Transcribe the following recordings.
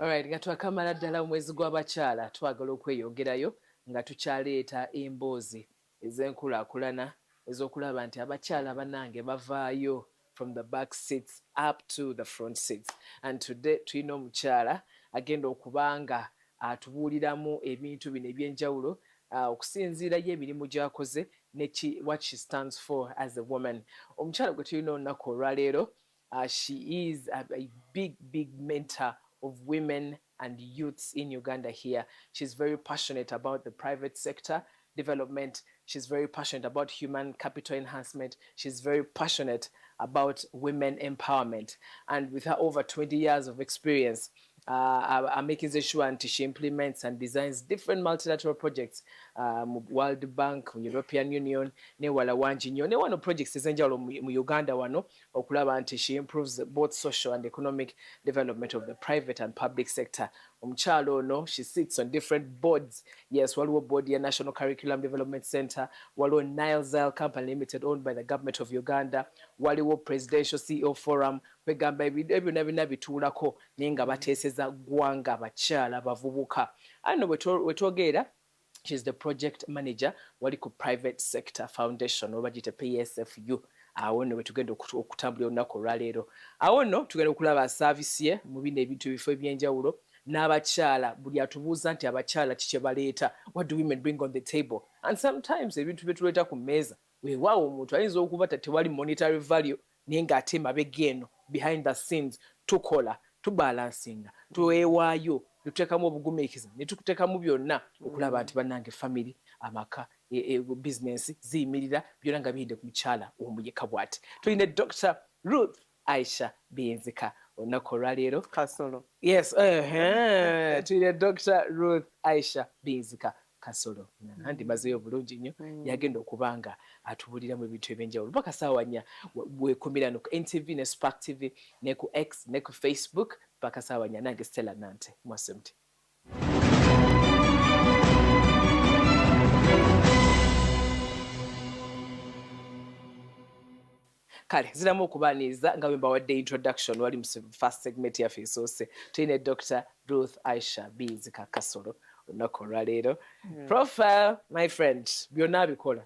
Alright, nga twakamala ddala omwezi gw'abakyala twagala okweyongerayo nga tukyaleeta emboozi ez'enkulaakulana ez'okulaba nti abakyala bannange bavaayo from the back seats up to the front seats. And today tulina omukyala agenda okubanga atubuuliramu ebintu bino eby'enjawulo okusinziira ye emirimu gy'akoze ne what she stands for as a woman. Omukyala gwe tulina olunaku olwaleero, she is a big mentor of women and youths in Uganda here. She's very passionate about the private sector development. She's very passionate about human capital enhancement. She's very passionate about women empowerment. And with her over 20 years of experience, I'm making sure that she implements and designs different multilateral projects, World Bank, European Union, ne wala wanji nnyo ne wano projects ezenjawulo mu Uganda wano okulaba nti she improves both social and economic development of the private and public sector. Omukyalo ono, she sits on different boards. Yes, waliwo board ya National Curriculum Development Center, waliwo Nile Zile Company Limited owned by the government of Uganda, waliwo Presidential CEO Forum, kwegamba ebyonna byonna bituulako naye nga bateeseza ggwanga abakyala bavubuka. Ano wetwogeera, she's the project manager wali ku Private Sector Foundation oba gite PSFU. Awo nno wetugenda okutambulira olunaku olwaleero. Awo nno tugenda okulaba service ye mu bino ebintu bifo eby'enjawulo n'abakyala buli atubuuza nti abakyala kiki kye baleeta, what do women bring on the table? And sometimes ebintu bye tuleeta ku mmeeza weewaawo omuntu ayinza okuba tewali monetary value naye ng'ate emabega eno behind the scenes tukola tubalansinga tuweewaayo ne tuteekamu obugumiikiriza ne tukuteekamu byonna okulaba nti bannange family amaka business ziyimirira byonna nga biyidde ku mukyala omuyeka bw'ati. Tulina Dr. Ruth Aisha Biyinzika olunaku olwaleero Kasolo. Yes, tulina Dr. Ruth Aisha Biyinzika Kasolo. Ndimazeyo bulungi nnyo yagenda okubanga atubuuliramu ebintu eby'enjawulo paka ssaawa 4 weekumirano ku NTV ne Spark TV ne ku X ne ku Facebook paka ssaawa 4. Nange Stella Nante Mwasuze Mutya. Kale ziramu okubaaniriza nga bwe mbawadde introduction wali mu first segment yaffe esoose. Tulina Dr. Ruth Aisha Biyinzika Kasolo olunaku olwaleero. Profile, my friend, byonna abikola,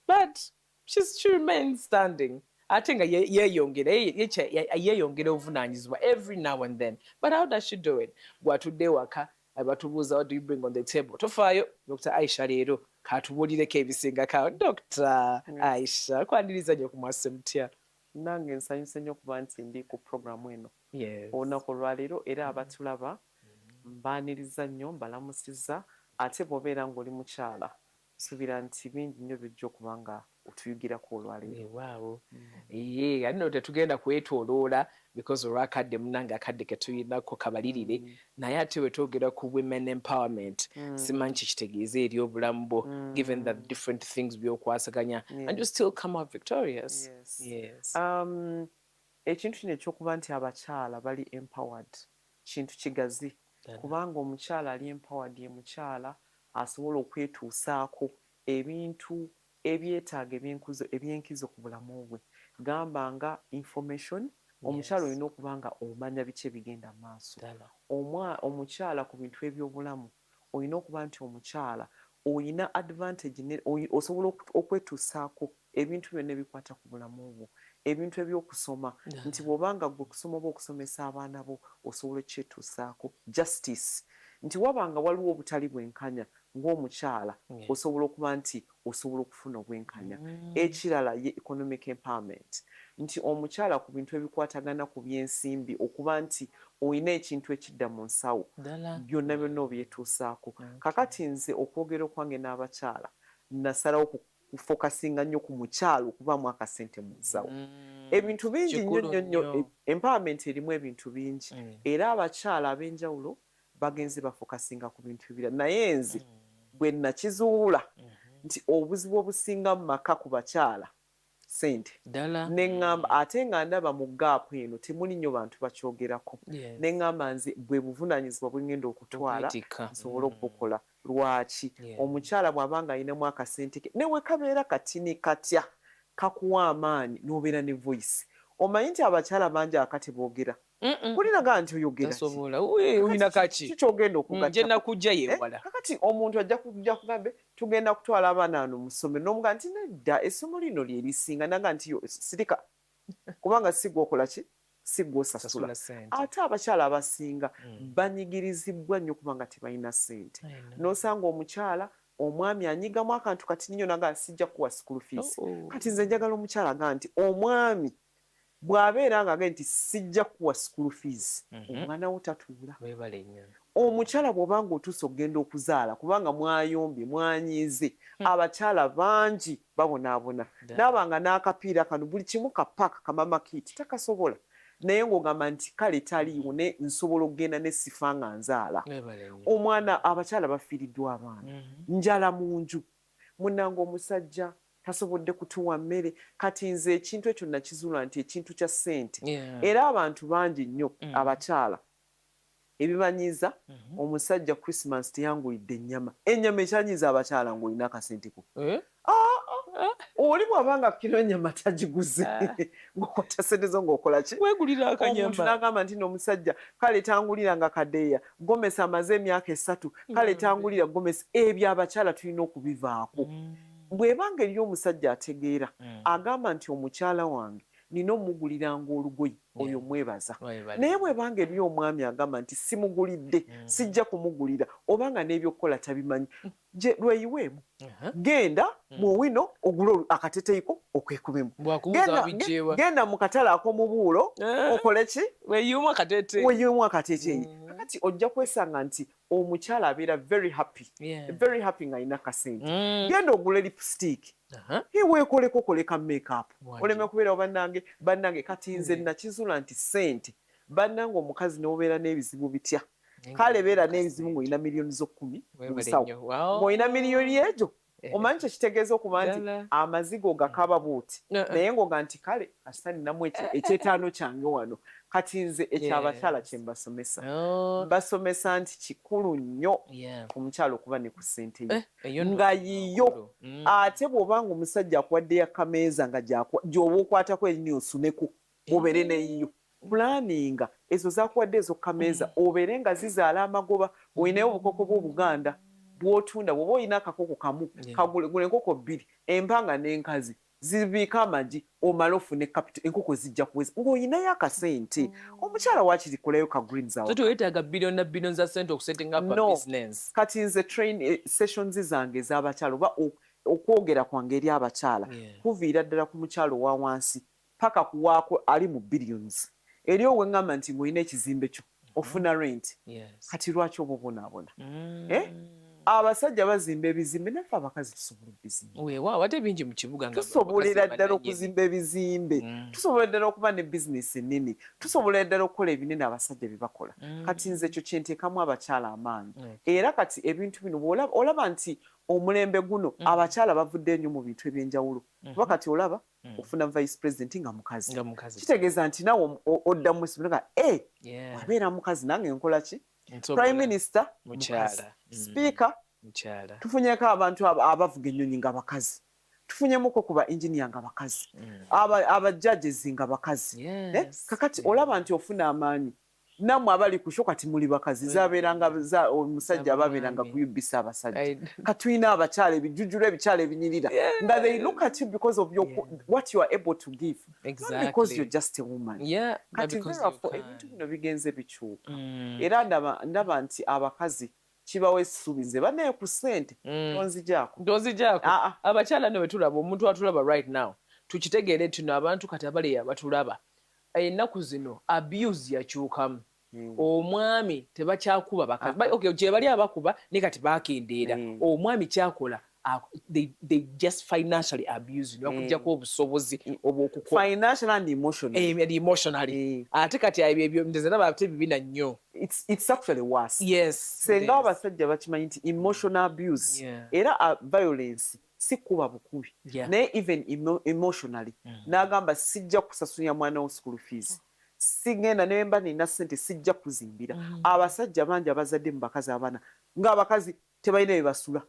but she remains standing. Ate nga yeeyongera obuvunaanyizibwa every now and then. But how does she do it? Bw'atudde ewaka batubuuza what do you bring on the table? Tofaayo Dr. Aisha leero katubuulireko ebisingako. Dr. Aisha kwaniriza nnyo ku Mwasuze Mutya. Nange nsanyuse nnyo okuba nti ndi ku programu eno olunaku olwaleero era abatulaba mbaaniriza nnyo mbalamusizza ate bw'obeera ng'oli mukyala nsuubira nti bingi nnyo bijja okuba nga otuyigirako olwaleero. Waawo ate nno tetugenda kwetooloola because olwakadde munange akadde ke tulinako kabalirire naye ate we twogera ku women empowerment simanyi kikitegeeza eri obulamu bwo given the different things by'okwasaganya and you still come out victorious. Yes. Ekintu kino ekyokuba nti abakyala bali empowered kintu kigazi kubanga omukyala ali empowered ye mukyala asobola okwetuusaako ebintu ebyetaaga ebyenkizo ku bulamu bwe. Gamba nga information, omukyala olina okuba nga omanya biki ebigenda mu maaso. Omukyala ku bintu eby'obulamu olina okuba nti omukyala olina advantage osobola okwetuusaako ebintu byonna ebikwata ku bulamu bwo, ebintu ebyokusoma nti bw'obanga gwe kusoma oba okusomesa abaana bo osobola okyetuusaako. Justice nti wabanga waliwo obutali bwenkanya ng'omukyala osobola okuba nti osobola okufuna obwenkanya. Ekirala ye economic empowerment nti omukyala ku bintu ebikwatagana ku byensimbi okuba nti olina ekintu ekidda mu nsawo byonna byonna obyetuusaako. Kakati nze okwogera okwange n'abakyala nasalawo kufokasinga nnyo ku mukyala okubaamu akasente mu nsawo. Ebintu bingi nnyo empowerment erimu ebintu bingi era abakyala ab'enjawulo bagenze bafokasinga ku bintu ebirala naye nze bwe nakizuula nti obuzibu obusinga mu maka ku bakyala sente neŋŋamba ate nga ndaba mu gaapu eno temuli nnyo bantu bakyogerako neŋŋamba nze bwe buvunaanyizibwa bwe ŋŋenda okutwala nsobole okubukola. Lwaki? Omukyala bw'abanga alinamu akasente ke newe kabeera katini katya kakuwa amaanyi n'obeera ne voice. Omanyi nti abakyala bangi akati boogera kulinaga nti oyogera uyina kaki kikyogenda okugatta nje nakujja yewala kakati omuntu ajja kugambe tugenda kutwala abaana wano mu ssomero n'omuga nti nedda essomo lino lye lisinga naga nti sirika kubanga sigwokola ki sigwosasula ate abakyala abasinga banyigirizibwa nnyo kubanga tebalina ssente n'osanga omukyala omwami anyigamu akantu kati nnyo naga sijja kuwa school fees kati nze njagala omukyala aga nti omwami bw'abeera nga nti sijja kuwa school fees omwana wo tatuula omukyala bw'obanga otuuse okugenda okuzaala kubanga mwayombye mwanyiize abakyala bangi babonaabona naabanga n'akapiira kano buli kimu kapaaka kamama kiiti takasobola naye ng'ogamba nti kale taliiwo ne nsobola okugenda ne sifa nga nzaala omwana abakyala bafiiriddwa abaana njala mu nju munnanga omusajja tasobodde kutuwa mmere kati nze ekintu ekyo nakizuula nti ekintu kya ssente era abantu bangi nnyo abakyala ebimanyiiza omusajja Christmas teyangulidde ennyama ekyanyiiza abakyala ng'olina akasenteko oli bw'abanga kiro ennyama tagiguze ng'okwata ssente zo ng'okola ki wegulira akanyama omuntu n'agamba nti n'omusajja kale tangulira nga kadeeya gomesi amaze emyaka 3 kale tangulira gomesi ebyo abakyala tulina okubivaako bw'ebanga eriyo omusajja ategeera agamba nti omukyala wange nina omuguliranga olugoyi oyo mwebaza naye bw'ebanga eriyo omwami agamba nti simugulidde sijja kumugulira obanga n'ebyokukola tabimanyi lweyiweemu genda muwino ogule akateteiko okwekubemu genda mu katale ak'omubuulo okole ki weeyiwemu akateteeyi kakati ojja kwesanga nti omukyala abeera very happy ng'alina kasente genda ogule lipstick weekoleko koleka makeup oleme kubeera bannange kati nze nakizuula nti ssente bannange omukazi n'obeera n'ebizibu bitya kale beera n'ebizibu ng'olina miliyoni zo 10 musawo ng'olina miliyoni egyo omanyi kyo kitegeeza okuba nti amazigo gakaba bwoti naye ng'oga nti kale kasita ninamu ekyetaano kyange wano kati nze ekyabakyala kye mbasomesa basomesa nti kikulu nnyo omukyala okuba ne ku ssente ye nga yiyo ate bw'obanga omusajja akuwaddeyo akameeza nga gy'oba okwatako erinnya osuneku obeere neyiyo pulaninga ezo zakuwadde ezo kameeza obeere nga zizaala amagoba olinayo obukoko bw'obuganda bw'otunda bw'oba olina akakoko kamu kagule enkoko 2 empanga n'enkazi zibiika amagi omale ofune capital enkoko zijja kuweza ng'olinayo akasente omukyala waakiri kolayo ka greens awo weetaaga billion na billion za sente okusetting up a business kati nze sessions zange ez'abakyala oba okwogera kwange eri abakyala kuviira ddala ku mukyala owa wansi paka kuwaako ali mu billions eri oweŋŋamba nti ng'olina ekizimbe kyo ofuna rent kati lwaki oba obonaabona abasajja bazimba ebizimbe naffe abakazi tusobola ebizimbe ate bingi mu kibuga tusobolera ddala okuzimba ebizimbe tusobola ddala okuba ne bizinesi ennene tusobola ddala okukola ebinene abasajja bye bakola kati nze ekyo kyenteekamu abakyala amaanyi era kati ebintu bino olaba nti omulembe guno abakyala bavudde nnyo mu bintu ebyenjawulo kuba kati olaba ofuna vice president nga mukazi kitegeeza nti nawe odda mu nga wabeera mukazi nange nkola ki prime minister mukyala speaker mukyala tufunyeko abantu abavuga ennyonyi nga bakazi tufunyemuko kuba engineer nga bakazi aba judges nga bakazi kakati olaba nti ofuna amaanyi namwe abali kusho kati muli bakazi zabeeranga omusajja ababeeranga kuyubbisa abasajja katulina abakyala ebijujjulo ebikyala ebinyirira nga they look at you because of what you are able to give not because you're just a woman kati ebintu bino bigenze bikyuka era ndaba nti abakazi kibawa essuubi nze banaye ku ssente tonzijaako abakyala no betulaba omuntu atulaba right now tukitegeere tino abantu kati abaleya batulaba ennaku zino abuse yakyukamu omwami tebakyakuba bakazi gye bali abakuba ne kati bakendeera omwami kyakola they just financially abuse bakujjako obusobozi obw'okukola financial and emotionally ate kati ebyo ndezeraba ate bibina nnyo it's actually worse senga abasajja bakimanyi nti emotional abuse era violence si kuba bukubi naye even emotionally n'agamba sijja kusasulira mwana wo school fees sigenda naye mba nina ssente sijja kuzimbira abasajja bangi abazadde mu bakazi abaana ng'abakazi tebalina bye basula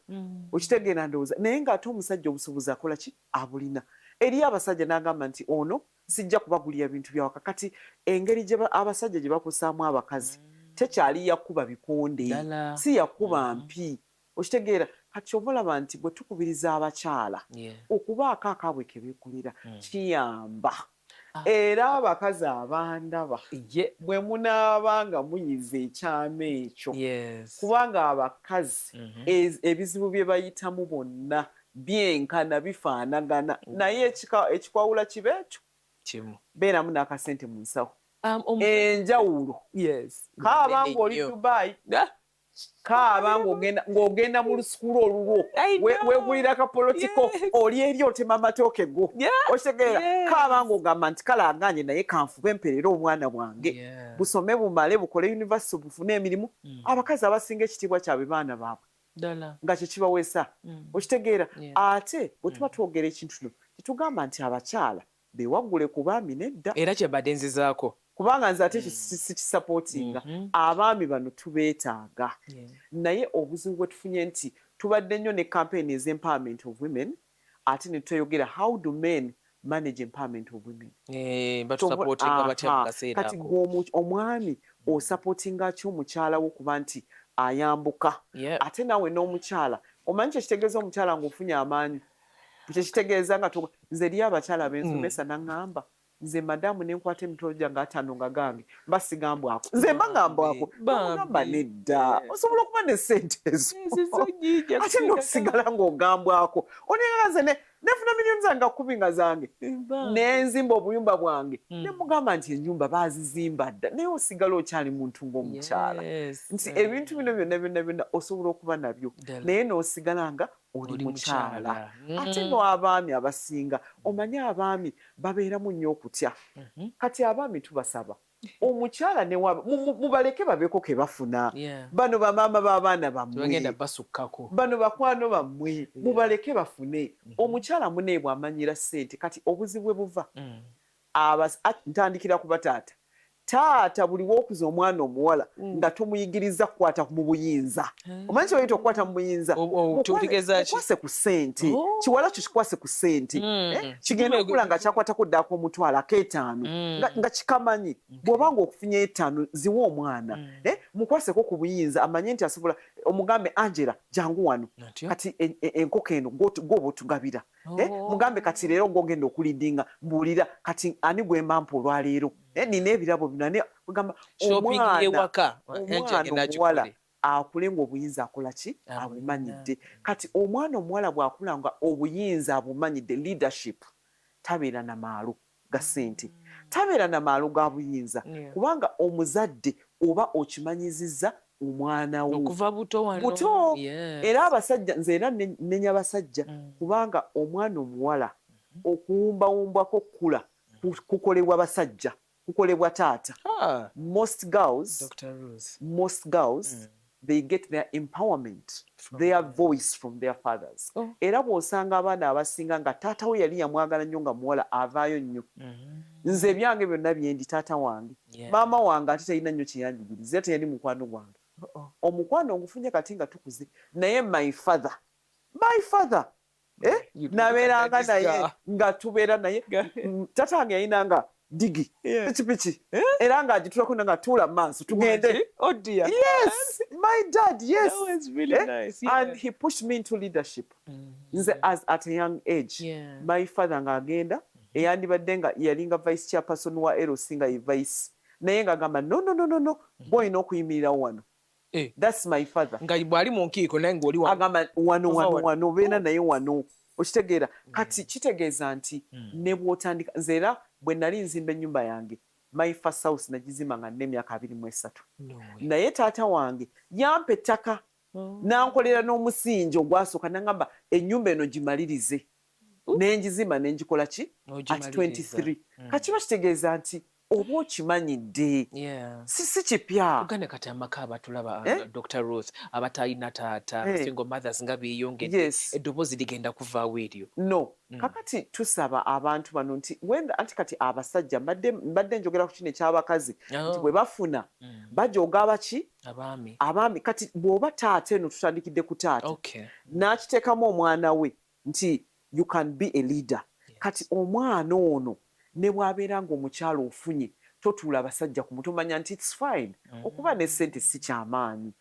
okitegeera ndowooza naye ng'ate omusajja obusobozi akola ki abulina eri abasajja n'agamba nti ono sijja kubagulira bintu byawaka kati engeri abasajja gye bakusaamu abakazi tekyali yakuba bikonde si yakuba mpi okitegeera kati oba olaba nti bwe tukubiriza abakyala okubaako akaabwe ke beekulira kiyamba era abakazi abandaba bwe munaaba nga muyiza ekyama ekyo kubanga abakazi ebizibu bye bayitamu bonna byenkana bifaanagana naye ekikwawula kiba ekyo beeramu n'akasente mu nsawo enjawulo kaaba ng'oli Dubai kaaba ng'ogenda mu lusukulu olulwo weegulira akapolotiko oli eri otema amatooke go okitegeera kaaba ng'ogamba nti kale aganje naye kanfube emperera omwana bwange busome bumale bukole yunivasite bufune emirimu abakazi abasinga ekitiibwa kyabwe baana baabwe nga kye kibaweesa okitegeera ate bwe tuba twogera ekintu kino tetugamba nti abakyala beewaggule ku baami nedda era kyebadde nzizaako kubanga nze ate sikisapootinga abaami bano tubeetaaga naye obuzibu bwe tufunye nti tubadde nnyo ne campaign ez'empowerment of women ate ne tweyogera how do men manage empowerment of women kati omwami osapootinga ki omukyala wo kuba nti ayambuka ate naawe n'omukyala omanyi kyekitegeeza omukyala ng'ofunye amaanyi kyekitegeeza nga nze eri abakyala bensomesa naŋŋamba nze madamu nenkwata emitolo gyange ataano nga gange mba sigambwako nze mba ngambwako bagamba nedda osobola okuba ne sente ezo ate nosigala ng'ogambwako oninga nze nefuna miliyoni zange 10 nga zange nenzimba obuyumba bwange nemugamba nti ennyumba baazizimba dda naye osigala okyali muntu ng'omukyala nti ebintu bino byonna osobola okuba nabyo naye n'osigala nga oli mukyala ate no abaami abasinga omanyi abaami babeeramu nnyo okutya kati abaami tubasaba omukyala mubaleke babeeko ke bafuna bano bamaama b'abaana bammwe bano bakwano bammwe mubaleke bafune omukyala muneebwe amanyira ssente kati obuzibu bwe buva ntandikira ku bataata taata buli w'okuza omwana omuwala nga tomuyigiriza kukwata mu buyinza omanyi kyebayita okukwata mu buyinza mukwase ku ssente kiwala kyo kikwase ku ssente kigenda okula nga kyakwatako ddaako omutwalo ak'etaano nga kikamanyi bw'oba nga okufunye etaano ziwa omwana mukwaseko ku buyinza amanye nti asobola omugambe Angela jangu wano kati enkoko eno gw'oba otugabira mugambe kati leero ng'ogenda okulidinga mbuulira kati ani gwe mbampa olwaleero nina ebirabo binane kugamba omwana omuwala akule ng'obuyinza akola ki abumanyidde kati omwana omuwala bw'akula nga obuyinza abumanyidde leadership tabeera na maalu ga ssente tabeera na maalu ga buyinza kubanga omuzadde oba okimanyizizza omwana wo okuva buto era abasajja nze era nenya abasajja kubanga omwana omuwala okuwumbawumbwako kula kukolebwa basajja kukolebwa taata most girls they get their empowerment their voice from their fathers era bw'osanga abaana abasinga nga taata we yali yamwagala nnyo nga muwala avaayo nnyo nze ebyange byonna byendi taata wange maama wange ate talina nnyo kyeyanjigiriza era teyali mukwano gwange omukwano ogufunye kati nga tukuze naye my father nabeeranga naye nga tubeera naye taata wange yayinanga digi pikipiki era ng'agitulako nga tuula mu maaso tugende yes my dad yes and he pushed me into leadership nze at a young age my father ng'agenda eyandibadde nga yalinga vice chairperson wa LC nga ye vice naye ng'agamba no bw'olina okuyimirirawo wano that's my father nga bw'ali mu nkiiko naye ng'oli agamba wano obeera naye wano okitegeera kati kitegeeza nti ne bw'otandika nze era bwe nali nzimba ennyumba yange my first house nagizimba nga nina emyaka 23 naye taata wange yampa ettaka nankolera n'omusingi ogwasooka nangamba ennyumba eno gimalirize nenjizimba nenjikola ki at 23 kakiba kitegeeza nti oba okimanyidde si kipya uganda kati amaka abatulaba Dr. Ruth abatalina taata single mothers nga beeyongedde eddoboozi ligenda kuvaawo eryo no kakati tusaba abantu bano nti anti kati abasajja mbadde njogera ku kino eky'abakazi nti bwe bafuna bajooga abaki abaami kati bw'oba taata eno tutandikidde ku taata n'akiteekamu omwana we nti you can be a leader kati omwana ono ne bw'abeera ng'omukyala ofunye totuula abasajja ku mutwe omanya nti it's fine okuba ne ssente si kyamaanyi.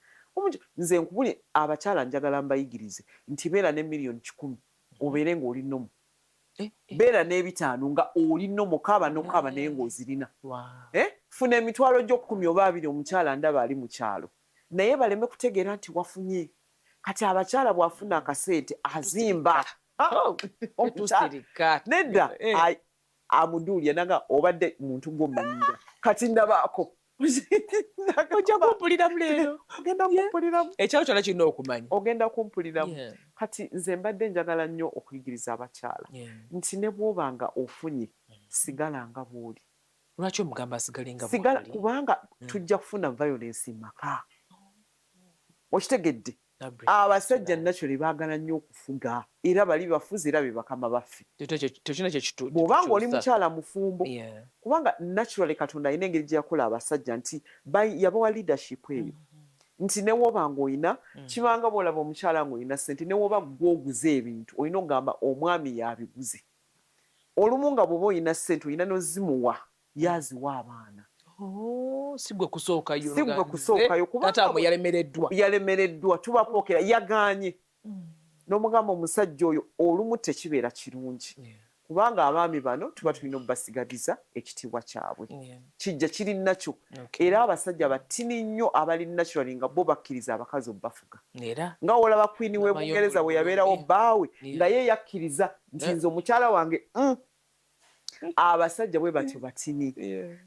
Nze nkubuli abakyala njagala mbayigirize nti beera ne miliyoni 100 obeere ng'oli nnomu. Beera n'ebitaano nga oli nnomu kaaba n'okaaba naye ng'ozirina. Funa emitwalo gy'okumi oba 20 omukyala ndaba ali mu kyalo naye baleme kutegeera nti wafunye. Kati abakyala bw'afuna akasente azimba nedda amuduulya nanga obadde muntu gw'omanyira kati ndabaako ojja kumpuliramu leero ogenda kumpuliramu ekyalo kyonna kirina okumanya ogenda kumpuliramu. Kati nze mbadde njagala nnyo okuyigiriza abakyala nti ne bw'obanga ofunye sigala nga bw'oli. Lwaki omugamba asigale nga bw'oli? Kubanga tujja kufuna violence mu maka. Okitegedde? Abasajja naturally baagala nnyo okufuga era bali bafuzi era be bakama baffe. Bw'obanga oli mukyala mufumbo kubanga naturally Katonda alina engeri gye yakola abasajja nti yabawa leadership eyo nti ne w'obanga oyina kibanga bw'olaba omukyala ng'olina ssente ne w'oba gw'oguze ebintu olina okugamba omwami yabiguze. Olumu nga bw'oba oyina ssente olina n'ozimuwa yaziwa abaana. Sigwe kusookayo kubanga yalemereddwa tubapookera yagaanye n'omugamba omusajja oyo olumu tekibeera kirungi kubanga abaami bano tuba tulina obubasigaliza ekitiibwa kyabwe kijja kiri nakyo era abasajja batini nnyo abali naturally nga bo bakkiriza abakazi obubafuga nga olaba kwini w'e Bungereza bwe yabeerawo bbaawe nga ye yakkiriza nti nze omukyala wange abasajja bwe batyo batini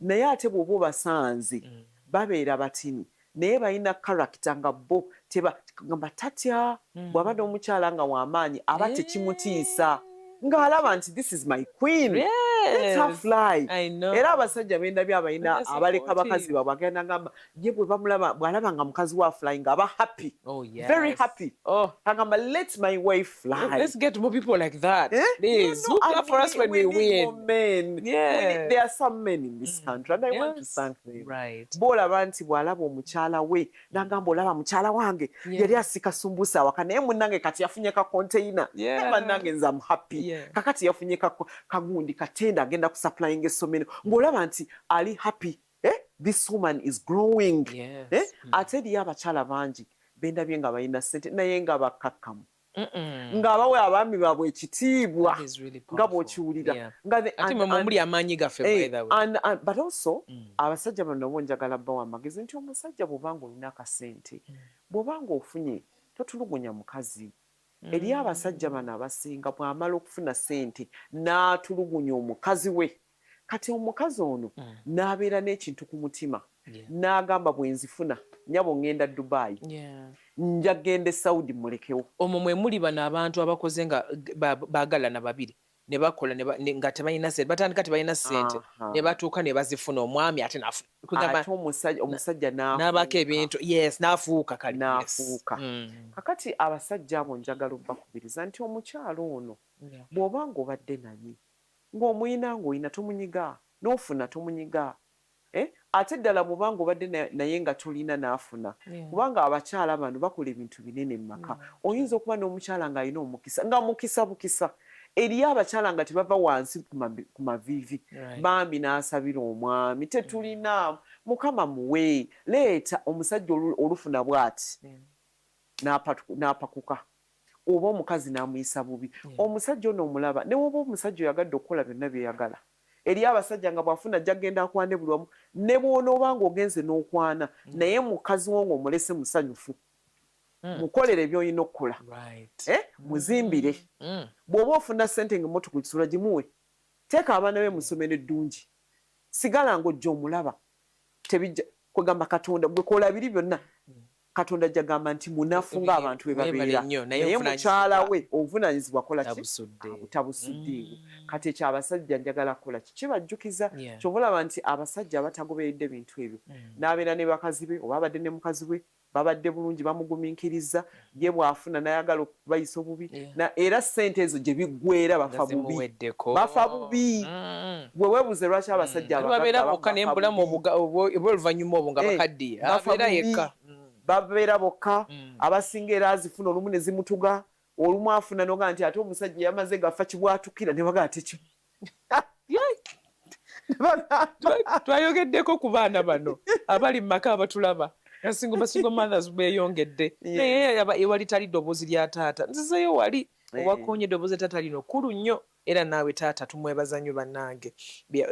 naye ate bw'oba obasanze babeera batini naye balina karakita nga bo tebagamba tatya bw'aba n'omukyala nga w'amaanyi aba tekimutiisa ng'alaba nti this is my queen let's her fly. Era abasajja bendabye abalina abaleka bakazi baabwe agenda ngamba ye bwe bamulaba bw'alaba nga mukazi wa fly nga aba happy very happy agamba let my wife fly. Let's get more people like that please. Who clap for us when we win? There are some men in this country and I want to thank them. Bw'olaba nti bw'alaba omukyala we nagamba olaba mukyala wange yali asika sumbusa awaka naye munnange kati yafunye ka container bannange nze am happy kakati yafunye kagundi katenda agenda kusupplying essomero ng'olaba nti ali happy this woman is growing. Ate eriyo abakyala bangi bendabye nga balina ssente naye nga bakkakkamu ng'abawe abaami baabwe ekitiibwa nga bw'okiwulira muli amaanyi gaffe but also abasajja bano nabo njagala bbawa amagezi nti omusajja bw'obanga olina akasente bw'obanga ofunye totulugunya mukazi. Eriyo abasajja bano abasinga bw'amala okufuna ssente n'atulugunya omukazi we kati omukazi ono n'abeera n'ekintu ku mutima n'agamba bwe nzifuna nyabo ngenda Dubai nja genda Saudi mulekewo. Omwo mwe muli bano abantu abakoze nga baagalana babiri ne bakola nga tebalina ssente batandika tebalina ssente ne batuuka ne bazifuna omwami ate omusajja n'abako ebintu n'afuuka kale kakati abasajja abo njagala obbakubiriza nti omukyalo ono bw'obanga obadde naye ng'omuyina ng'olina tomunyiga n'ofuna tomunyiga ate ddala bw'obanga obadde naye nga tolina n'afuna kubanga abakyala bano bakola ebintu binene mu maka. Oyinza okuba n'omukyala ng'alina omukisa nga mukisa bukisa eriyo abakyala nga tebava wansi ku maviivi bambi n'asabira omwami tetulina mukama muwe leeta omusajja olufuna bw'ati n'apakuka oba omukazi n'amuyisa bubi omusajja ono omulaba ne woba omusajja oyagadde okukola byonna byeyagala eriyo abasajja nga bw'afuna ajja kgenda akwane buli wamu ne bw'onooba ng'ogenze n'okwana naye mukazi wo ng'omulese musanyufu mukolere by'olina okukola muzimbire. Bw'oba ofuna ssente ng'emmotoka ekisula gimuwe teeka abaana be mu ssomero eddungi sigala ng'ojja omulaba tebijja kwegamba Katonda gwe kola biri byonna Katonda ajja gamba nti munafu ng'abantu be babeera naye mukyala we obuvunaanyizibwa kola ki abutabusuddeewo. Kati ekyo abasajja njagala kukola kibajjukiza kyova olaba nti abasajja abatagoberedde bintu ebyo n'abeera ne bakazi be oba abadde ne mukazi we babadde bulungi bamugumiikiriza ye bw'afuna n'ayagala okubayisa obubi era ssente ezo gye biggwera bafa bubi bwe weebuze lwaki abasajja babeera bokka n'embulamu obw'oluvannyuma obwo nga bakaddiye abeera yekka babeera bokka abasinga era azifuna olumu ne zimutuga olumu afuna noga nti ate omusajja yamaze gafa kibwatukira ne baga ate twayogeddeko ku baana bano abali mu maka abatulaba single mothers beeyongedde naye ewali tali ddoboozi lya taata nzizeyo wali owakoonye eddoboozi taata lino kkulu nnyo era naawe taata tumwebaza nnyo bannange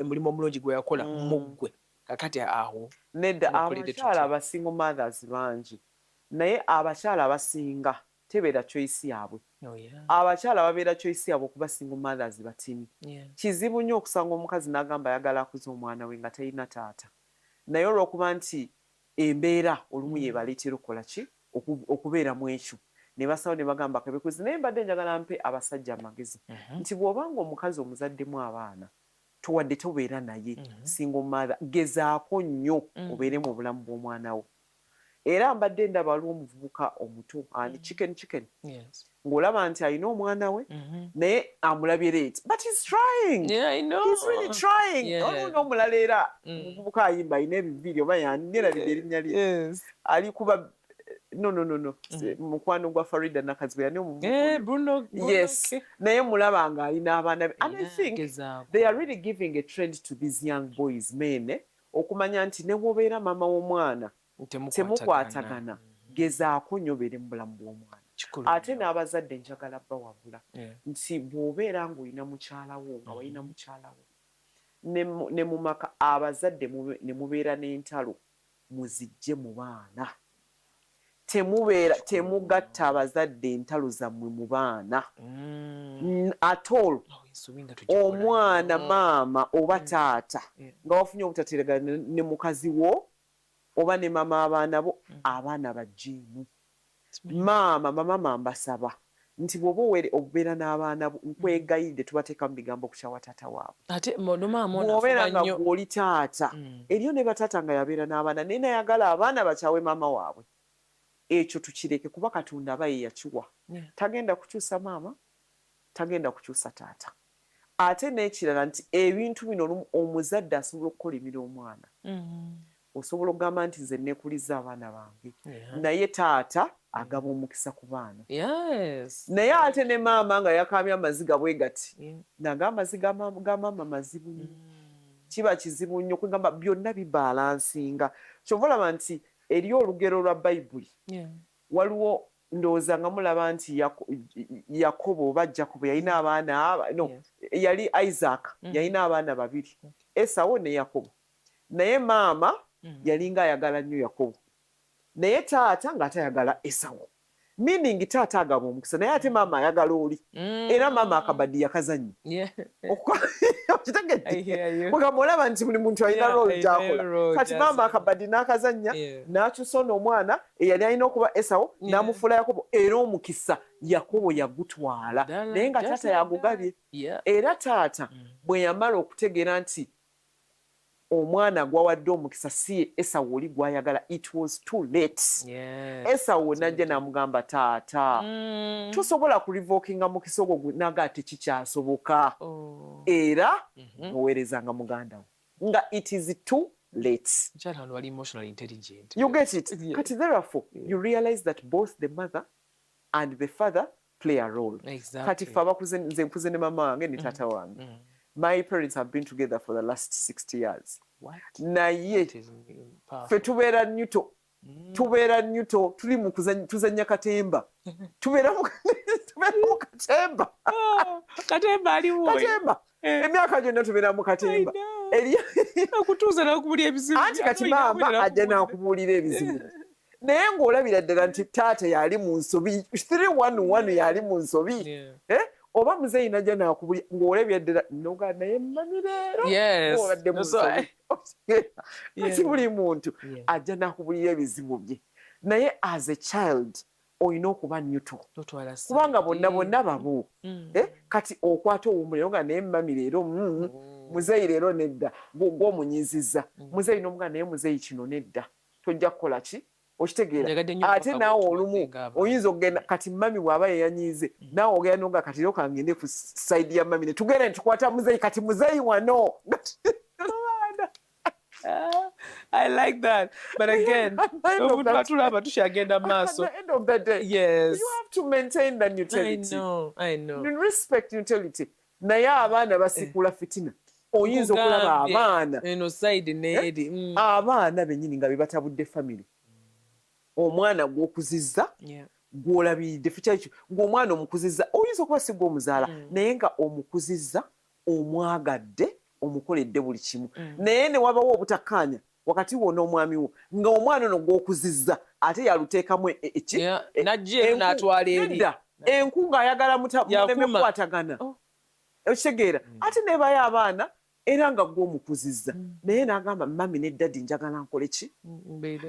mulimu omulungi gwe yakola muggwe kakati awo nedda abakyala aba single mothers bangi naye abakyala abasinga tebeera choice yaabwe abakyala babeera choice yaabwe okuba single mothers batini kizibu nnyo okusanga omukazi n'agamba ayagala akuza omwana we nga talina taata naye olw'okuba nti embeera olumu yebaleetera okukola ki okubeera mu ekyo ne basawo ne bagamba kabekuzi naye mbadde njagala mpe abasajja amagezi nti bw'obanga omukazi omuzaddemu abaana tuwadde tobeera naye single mother gezaako nnyo obeere mu bulamu bw'omwana wo era mbadde ndaba waliwo omuvubuka omuto ani chicken ng'olaba nti alina omwana we naye amulabye late but he's trying he's really trying n'omulala era omuvubuka ayimba alina ebibiri oba yanirabidde erinnya lye ali kuba no mukwano gwa Farida Nakazibwe yani Bruno yes naye mulaba nga alina abaana be and I think they are really giving a trend to these young boys men okumanya nti ne wobeera mama w'omwana temukwatagana gezaako nnyo beere mu bulamu bw'omwana ate n'abazadde njagala bawabula nti bw'obeera ng'olina mukyala wo nga walina mukyala wo ne mu maka abazadde ne mubeera n'entalo muzijje mu baana temugatta abazadde entalo zammwe mu baana at all omwana maama oba taata nga wafunye obutateregana ne mukazi wo oba ne mama abaana bo abaana bajjeemu mama mbasaba nti bw'oba obeera n'abaana bo nkwegayidde tubateeka mu bigambo okukyawa taata waabwe bw'obeera nga gw'oli taata eriyo ne bataata nga yabeera n'abaana naye nayagala abaana bakyawe maama waabwe ekyo tukireke kuba Katonda aba ye yakiwa tagenda kukyusa maama tagenda kukyusa taata ate n'ekirala nti ebintu bino omuzadde asobola okukolimira omwana osobola okugamba nti nze neekuliza abaana bange naye taata agaba omukisa ku baana naye ate ne maama nga yakaamya amaziga bwe gati naga amaziga ga maama mazibu kiba kizibu nnyo kwegamba byonna bibalansinga kyova olaba nti eriyo olugero lwa Bayibuli waliwo ndowooza nga mulaba nti Yakobo oba Jakobo yalina abaana yali Isaac yalina abaana babiri Esawo ne Yakobo naye maama yalinga ayagala nnyo Yakobo naye taata ng'atayagala Esawo meaning taata agaba omukisa naye ate maama ayagala oli era maama akabaddi yakazannyo kigamba olaba nti buli muntu alina rooli gy'akola kati maama akabaddi n'akazannya n'akyusa ono omwana eyali alina okuba Esawo n'amufuula Yakobo era omukisa Yakobo yagutwala naye nga taata yagugabye era taata bwe yamala okutegeera nti omwana gwawadde omukisa si Esawu oli gwayagala it was too late Esawu najja n'amugamba taata tosobola kulivokinga mukisa ogwo naga ate kikyasoboka era oweerezanga muganda wo nga it is too late you get it kati therefore you realize that both the mother and the father play a role kati fe abakuze nze nkuze ne mama wange ne taata wange my parents have been together for the last 60 years. Naye fe tubeera nnyuto tuli mu tuzannya katemba tubeera mu katemba emyaka gyonna tubeera mu katemba anti kati maama ajja n'akubuulira ebizibu naye ng'olabira ddala nti taata yali mu nsobi 311 yali mu nsobi oba muzeeyi najja n'akubulya ng'olabira ddala noga naye mmamireero obadde mu nsobi kati buli muntu ajja n'akubulira ebizibu bye naye as a child olina okuba nnyuto kubanga bonna babo kati okwata owummuliro nga naye mmami leero muzeeyi leero nedda gw'omunyizizza muzeeyi n'omuga naye muzeeyi kino nedda tojja kukola ki okitegeera ate naawe olumu oyinza okugenda kati mami bw'aba yeyanyiize naawe ogenda nonga kati leo kangende ku sayidi ya mami ne tugenda ne tukwata muzeeyi kati muzeeyi wano I like that. But again, at the end of the day, yes. you have to maintain the neutrality. I know. Respect neutrality. Naye abaana basikula fitina. Oyinza okulaba abaana. Eno side needi. Abaana bennyini nga bebatabudde family. Omwana gw'okuzizza. Gw'olabiridde fikyali kyo. Ng'omwana omukuzizza. Oyinza okuba si gw'omuzaala. Naye nga omukuzizza, omwagadde, omukoledde buli kimu. Naye ne wabawo obutakkaanya wakati wo n'omwami wo nga omwana ono gw'okuzizza ate yaluteekamu najje n'atwala eri. Enku ng'ayagala mukwatagana. Okitegeera ate nebayo abaana era nga gw'omukuzizza naye n'agamba mami ne dadi njagala nkole ki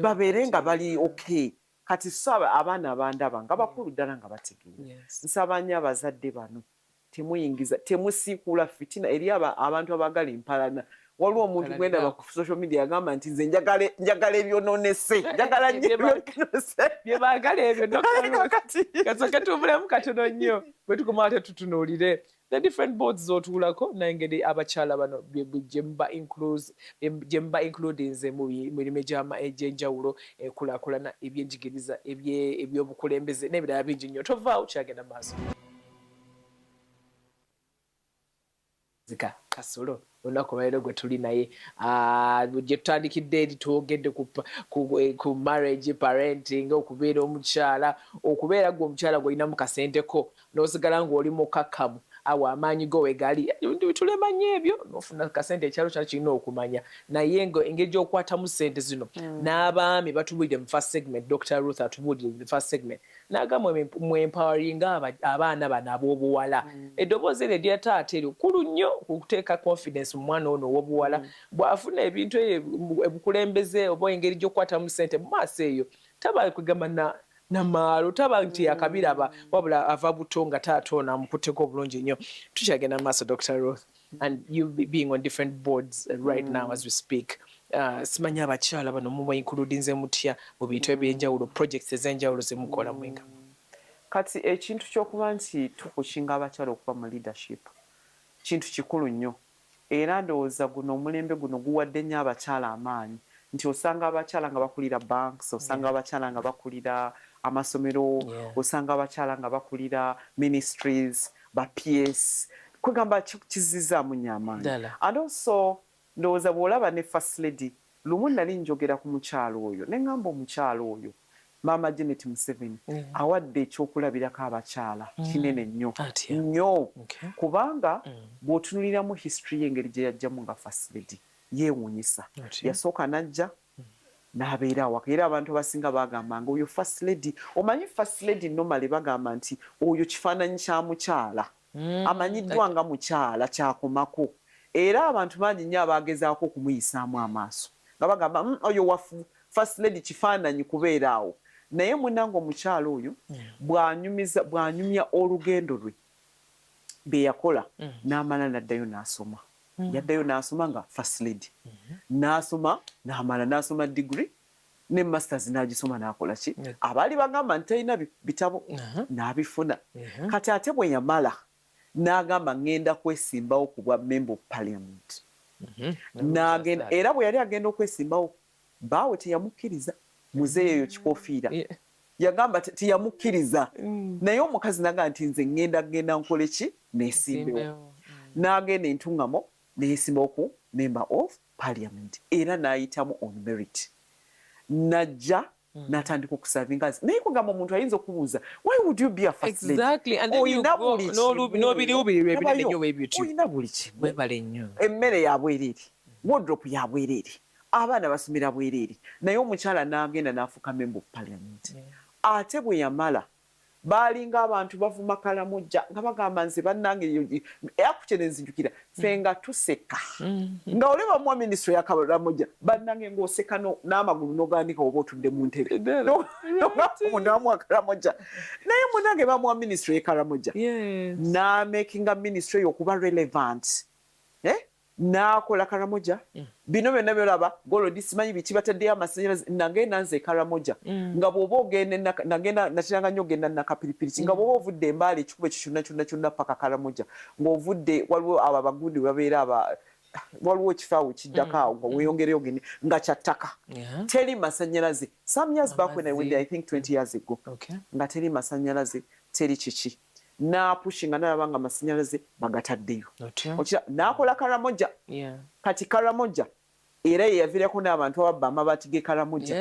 babeere nga bali okay. Kati saba abaana abandaba nga bakulu ddala nga bategeera. Nsaba nnyo abazadde bano temuyingiza temusiikula fitina eri abantu abagala empalana. Waliwo omuntu gwenda ku social media agamba nti nze njagala ebyonoonese njagala nnyo ebyonoonese bye baagala ebyo kasooka tubulemu katono nnyo bwe tukoma ate tutunuulire the different boards z'otuulako nengeri abakyala bano gye mba includinze mu mirimu egy'enjawulo enkulaakulana ebyenjigiriza ebyobukulembeze n'ebirala bingi nnyo tovaawo kyagenda maaso. Kasolo olunaku lwaleero gwe tuli naye gye tutandikidde eri twogedde ku marriage parenting okubeera omukyala okubeera gwe omukyala gw'olinamu kasenteko n'osigala ng'oli mukakkamu awo amaanyi go wegali tulema nnyo ebyo n'ofuna kasente ekyalo kyalo kirina okumanya naye engeri gy'okwatamu ssente zino n'abaami batubuulire mu first segment Dr. Ruth atubuulire mu first segment n'agamba mwempoweringa abaana bano ab'obuwala eddoboozi eryo erya taata eryo kulu nnyo okuteeka confidence mu mwana ono ow'obuwala bw'afuna ebintu ebukulembeze oba engeri gy'okwatamu ssente mu maaso eyo taba kwegamba namaalo taba nti akabiraba wabula ava buto nga taata ono amukutteko obulungi nnyo. Tukyagenda mu maaso Dr. Ruth and you being on different boards right now as we speak. Simanyi abakyala bano muba includinze mutya mu bintu ebyenjawulo projects ez'enjawulo ze mukola mwenga. Kati ekintu ky'okuba nti tukukinga abakyala okuba mu leadership kintu kikulu nnyo era ndowooza guno omulembe guno guwadde nnyo abakyala amaanyi nti osanga abakyala nga bakulira banks osanga abakyala nga bakulira amasomero osanga abakyala nga bakulira ministries ba PS kwegamba kizizaamu nnyo amaanyi. And also ndowooza bw'olaba ne first lady lumu nali njogera ku mukyalo oyo ne ŋŋamba omukyalo oyo Maama Janet Museveni awadde ekyokulabirako abakyala kinene nnyo kubanga bw'otunuliramu history y'engeri gye yajjamu nga first lady yeewuunyisa yasooka n'ajja n'abeera awaka era abantu abasinga bagambanga oyo first lady omanyi first lady normally bagamba nti oyo kifaananyi kya mukyala amanyiddwa nga mukyala kyakomako era abantu bangi nnyo abagezaako okumuyisaamu amaaso nga bagamba oyo wafu first lady kifaananyi kubeera awo naye munange omukyala oyo bw'anyumya olugendo lwe bye yakola n'amala n'addayo n'asoma yaddayo n'asoma nga first lady n'asoma n'amala n'asoma degree ne masters n'agisoma n'akola ki abaali bagamba nti talina bitabo n'abifuna kati ate bwe yamala n'agamba ŋŋenda kwesimbawo ku bwa member of parliament n'agenda era bwe yali agenda okwesimbawo baawe teyamukkiriza muzeeyo kikofiira yagamba teyamukkiriza naye omukazi n'agamba nti nze ŋŋenda nkole ki neesimbewo n'agenda entungamo neesimbawo ku member of parliament era n'ayitamu on merit najja n'atandika okusavinga naye kugamba omuntu ayinza okubuuza why would you be a first lady olina buli kimu emmere yabwereere wardrobe yabwereere abaana basomera bwereere naye omukyala n'agenda n'afuuka member of parliament ate bwe yamala baalinga abantu bavuma Kalamojja nga bagamba nze bannange akukene nzijukira ffe nga tuseka nga oli bamuwa ministry ya Kalamojja bannange ng'oseka n'amagulu n'ogandika oba otudde mu ntebe n'amuwa Kalamojja naye munnange bamuwa ministry ya Kalamojja n'amakinga ministry y'okuba relevant n'akola Kalamojja bino byonna byolaba golodi simanyi biki bataddeyo amasanyalaze nagenda nze Kalamojja nga bw'oba ogende nagenda nakiranga nnyo ogenda nakapiripiri nga bw'oba ovudde embaala ekikuba ekyo kyonna paka Kalamojja ng'ovudde waliwo abo abagundi babeera waliwo ekifaawo kiddako awo nga weeyongereyo gende nga kyattaka teri masannyalaze some years back when I went there I think 20 years ago nga teri masannyalaze teri kiki n'apushinga n'alaba nga masannyalaze bagataddeyo n'akola Karamoja kati Karamoja era ye yaviirako n'abantu ababba amabaati g'e Karamoja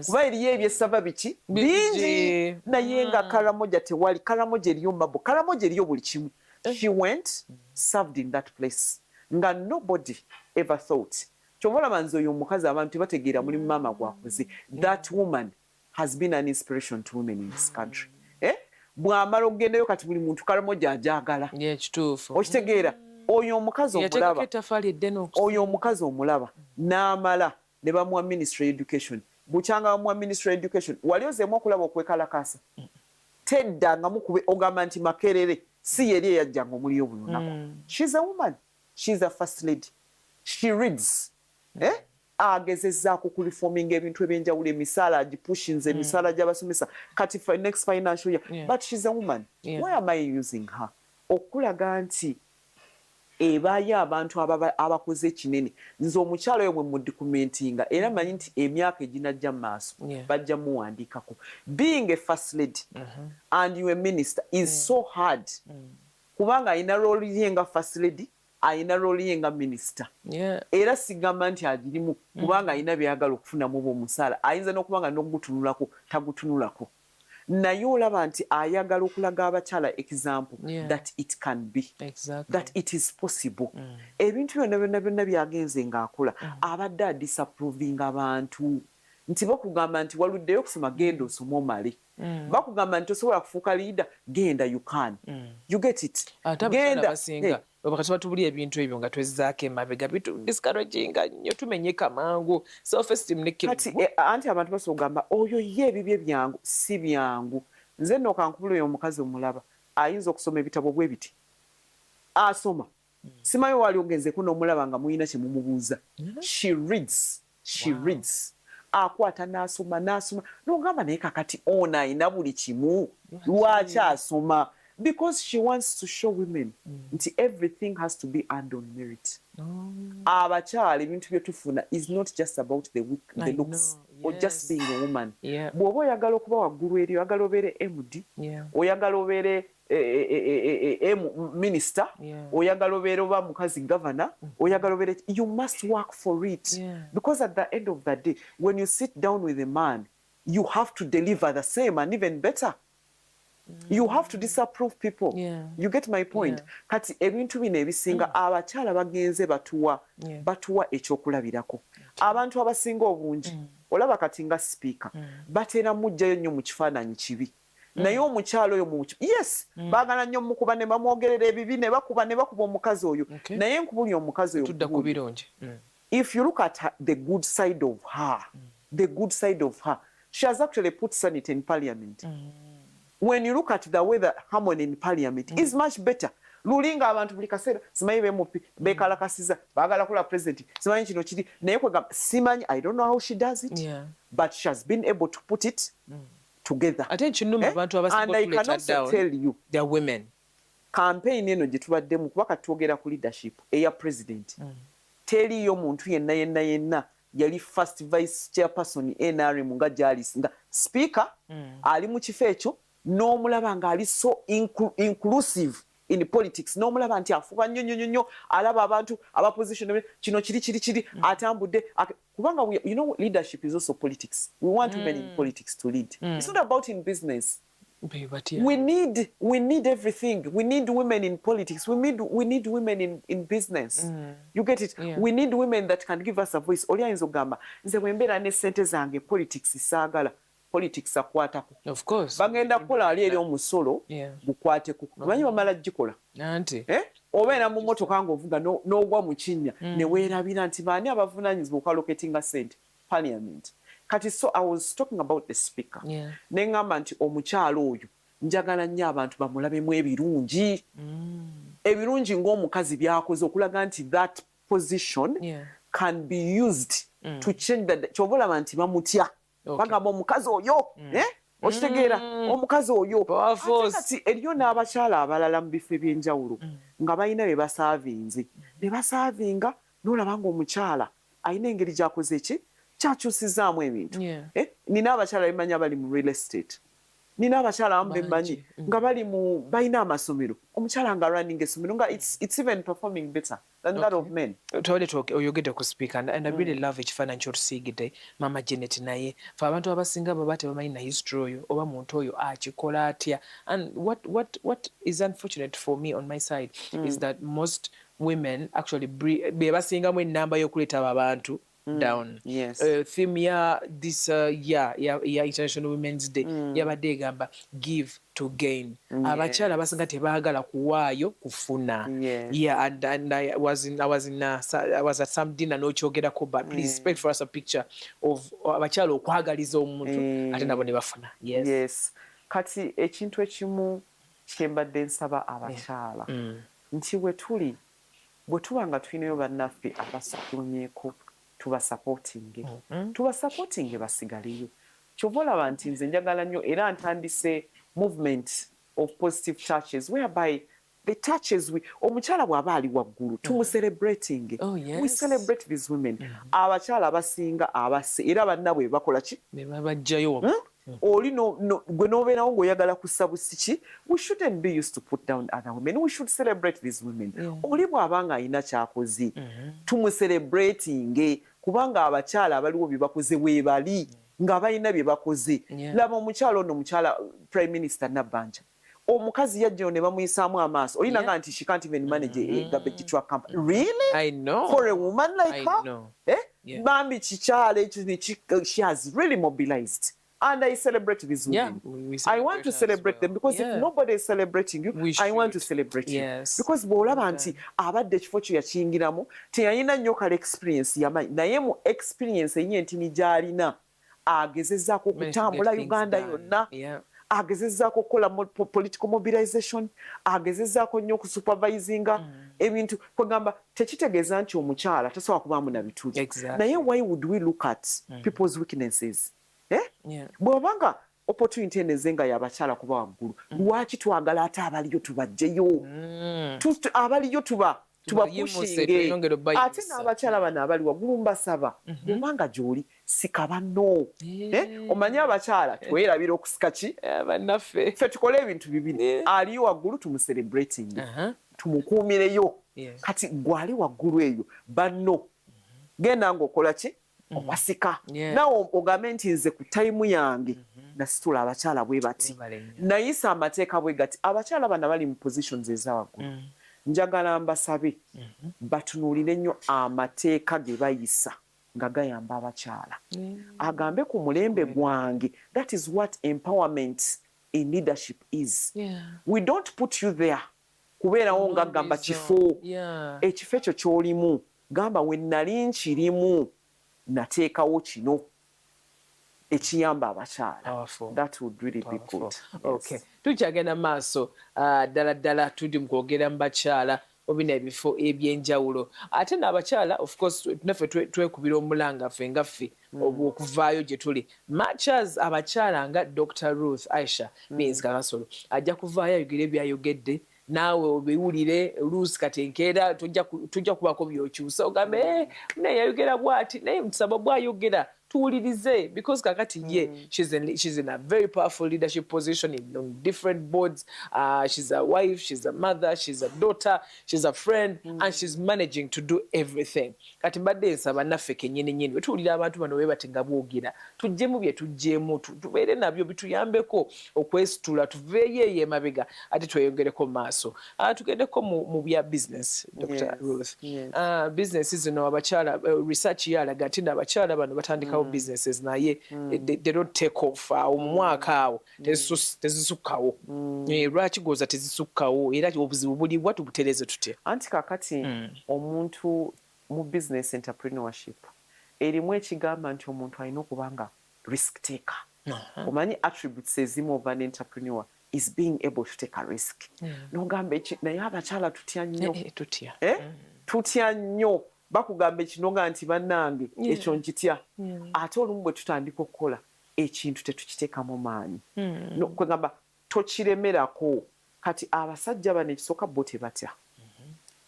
kuba eriyo ebyessava biki bingi naye nga Karamoja tewali Karamoja eriyo mabo Karamoja eriyo buli kimu she went served in that place nga nobody ever thought kyomulaba nze oyo omukazi abantu tebategeera mulimu maama gwakoze that woman has been an inspiration to women in this country bw'amala okugendayo kati buli muntu Karamoja ajagala okitegeera oyo omukazi omulaba oyo omukazi omulaba n'amala ne bamuwa ministry education bukyanga bamuwa ministry education wali ozeemu okulaba okwekalakasa tedda nga mukube ogamba nti Makerere si yeri eyajjanga omuli obulunaku she's a woman she's a first lady she reads agezezzaako ku reforming ebintu ebyenjawulo emisaala agipushinze emisaala gy'abasomesa kati for next financial year but she's a woman why am I using her okulaga nti ebaayo abantu abakoze ekinene nze omukyalo oyo bwe mudikumentinga era manyi nti emyaka eginajja mu maaso bajja muwandiikako being a first lady and you a minister is so hard kubanga ayina rooli ye nga first lady ayina rooli ye nga minister era sigamba nti agirimu kubanga ayina byayagala okufunamu obwomusaala ayinza n'okuba nga n'ogutunulako tagutunulako naye olaba nti ayagala okulaga abakyala example that it can be that it is possible ebintu byonna byonna byagenze ng'akola abadde adisapproving abantu nti bakugamba nti waluddeyo okusoma genda osoma omale bakugamba nti osobola kufuuka leader genda you can you get it genda wakati batubuli ebintu ebyo nga twezaako emabega discouraginga nnyo tumenyeka mangu self esteem kati anti abantu basogamba oyo ye ebibye byangu si byangu nze nno kankubula oyo omukazi omulaba ayinza okusoma ebitabo bwe biti asoma simanyi wali ogenzeeko n'omulaba nga muyina kye mumubuuza she reads akwata n'asoma n'ogamba naye kakati ono ayina buli kimu lwaki asoma because she wants to show women nti everything has to be earned on merit abakyala ebintu bye tufuna is not just about the looks or just being a woman bw'oba oyagala okuba waggulu eri oyagala obeere MD oyagala obeere minister oyagala obeere oba mukazi governor oyagala obeere you must work for it because at the end of the day when you sit down with a man you have to deliver the same and even better. You have to disapprove people. You get my point. Kati ebintu bino ebisinga abakyala bagenze batuwa ekyokulabirako. Abantu abasinga obungi olaba kati nga speaker batera mujjayo nnyo mu kifaananyi kibi. Naye omukyalo oyo yes baagala nnyo mukuba ne bamwogerera ebibi ne bakuba omukazi oyo naye nkubuli omukazi oyo tudda ku birungi. If you look at the good side of her, she has actually put sanity in parliament. When you look at the way the harmony in parliament is much better. Lulinga abantu buli kaseera simanyi bemupi bekalakasiza baagala kula president simanyi kino kiri naye kwega simanyi I don't know how she does it but she has been able to put it together. Ate kinuma abantu abasinga and I can also tell you they are women. Campaign eno gye tubaddemu kuba katwogera ku leadership eya president teriyo muntu yenna yali first vice chairperson NRM nga gyali nga speaker ali mu kifo ekyo n'omulaba nga ali so inclusive in politics n'omulaba nti afuba nnyo alaba abantu abaposition kino kiri atambudde kubanga you know leadership is also politics. We want women in politics to lead. It's not about in business. We need everything. We need women in politics. We need women in business. You get it? We need women that can give us a voice. Oli ayinza ogamba nze bwe mbeera ne ssente zange politics saagala politics akwatako. Of course. Bagenda kukola ali eri omusolo gukwateko. Omanyi bamala gikola. Obeera mu mmotoka ng'ovuga n'ogwa mu kinnya ne weerabira nti baani abavunaanyizibwa okwaloketinga ssente parliament. Kati so I was talking about the speaker. Ne ngamba nti omukyalo oyo njagala nnyo abantu bamulabemu ebirungi. Ebirungi ng'omukazi byakoze okulaga nti that position can be used to change the kyobalaba nti bamutya. Bagamba omukazi oyo okitegeera omukazi oyo kati eriyo n'abakyala abalala mu bifo ebyenjawulo nga balina be basaavinze ne basaavinga n'olaba ng'omukyala alina engeri gy'akoze ki kyakyusizaamu ebintu. Nina abakyala bemanya bali mu real estate, nina abakyala abamu bemmanyi nga balina amasomero, omukyala nga running essomero nga it's even performing better than that of men. Oyogedde ku speaker and I really love ekifaananyi ky'otusiigidde Mama Janet naye fe abantu abasinga baba tebamanyi na history oyo oba muntu oyo akikola atya. And what is unfortunate for me on my side is that most women actually be basingamu ennamba y'okuleeta abo abantu down. Theme ya this ya International Women's Day yabadde egamba give to gain. Abakyala basinga tebaagala kuwaayo kufuna. And I was at some dinner n'okyogerako, but please spread for us a picture of abakyala okwagaliza omuntu ate nabo ne bafuna. Kati ekintu ekimu kyembadde nsaba abakyala nti bwe tuba nga tulinayo bannaffe abasatulumyeko tubasupportinge basigaleyo. Kyova olaba nti nze njagala nnyo era ntandise movement of positive churches whereby the churches omukyala bw'aba ali waggulu tumuselebrating. We celebrate these women. Abakyala abasinga abase era bannabwe bakola ki babajjayo oli gwe n'obeerawo ng'oyagala kussa busiki. We shouldn't be used to put down other women. We should celebrate these women. Oli bw'aba nga alina kyakoze tumuselebrating, kubanga abakyala abaliwo bye bakoze weebali nga balina bye bakoze. Laba omukyala ono omukyala Prime Minister Nabbanja, omukazi yajjayo ne bamuyisaamu amaaso. Olina nga nti she can't even manage a garbage truck company. Really? I know. For a woman like her? Bambi kikyala ekyo she has really mobilized. And I celebrate these women. I want to celebrate them because if nobody is celebrating you, I want to celebrate you. Because bw'olaba nti abadde ekifo kyo yakiyingiramu teyalina nnyo kale experience yamanyi, naye mu experience enye entini gy'alina agezezzaako okutambula Uganda yonna, agezezzaako okukola political mobilization, agezezzaako nnyo okusupervisinga ebintu. Kwegamba tekitegeeza nti omukyala tasobola kubaamu na bituufu, naye why would we look at people's weaknesses? Bw'obanga opportunity enezenga y'abakyala kuba waggulu, lwaki twagala ate abaliyo tubajjeyo? Abaliyo tubapushinge ate n'abakyala bano abali waggulu mbasaba bw'obanga gy'oli sika banno. Omanye abakyala tweerabira okusika ki bannaffe, ffe tukole ebintu bibiri. Aliyo waggulu tumuselebrating, tumukuumireyo. Kati gwali waggulu eyo banno genda ng'okola ki okwasika. Nawe ogambe nti nze ku tayimu yange nasitula abakyala bwe bati, nayisa amateeka bwe gati. Abakyala bano bali mu positions ezawaggulu, njagala mbasabe batunuulire ennyo amateeka ge bayisa nga gayamba abakyala. Agambe ku mulembe gwange, that is what empowerment in leadership is. We don't put you there kubeerawo nga gamba kifo. Ekifo ekyo ky'olimu gamba we nali nkirimu nateekawo kino ekiyamba abakyala. That would really be good. Tukyagenda maaso ddala tuli mu kwogera mu bakyala obina ebifo ebyenjawulo ate n'abakyala of course naffe twekubira omulanga ffe ngaffe okuvaayo gye tuli. Much as abakyala nga Dr. Ruth Aisha Means Kakasolo ajja kuvaayo ayogere byayogedde, naawe obiwulire oluusi kati enkeera tujja kubako by'okyusa ogambe naye yayogera bw'ati, naye musaba bw'ayogera tuwulirize, because kakati ye she's in a very powerful leadership position on different boards. She's a wife, she's a mother, she's a daughter, she's a friend, and she's managing to do everything. Kati mbadde nsaba naffe kennyini wetuwulira abantu bano bwe batenga bwogera tujjemu bye tujjemu tubeere nabyo bituyambeko okwesitula tuveeyo eyo emabega ate tweyongereko mu maaso. Tugendeko mu bya business, Dr. Ruth. Business zino abakyala research yalaga nti abakyala bano batandikawo businesses naye they don't take off mu mwaka awo tezisukkawo. Lwaki gooza tezisukkawo era obuzibu buli bwa tubutereze tutya? Anti kakati omuntu mu business entrepreneurship erimu ekigamba nti omuntu alina okuba nga risk taker. Omanyi attributes ezimu of an entrepreneur is being able to take a risk. Nogamba naye abakyala tutya nnyo, tutya nnyo. Bakugamba ekinoga nti bannange ekyo nkitya, ate olumu bwe tutandika okukola ekintu tetukiteekamu maanyi. Kwegamba tokiremerako. Kati abasajja bano ekisooka bo tebatya,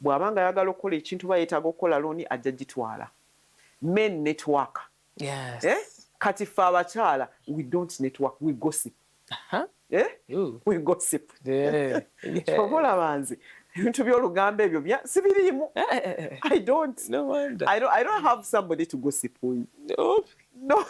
bw'abanga ayagala okukola ekintu bayeetaaga okukola looni ajja gitwala. Men network. Kati ffe abakyala we don't network, we gossip. We gossip. Kyobola banze ebintu by'olugambo ebyo sibiriimu. I don't. No wonder. I don't have somebody to gossip with. No.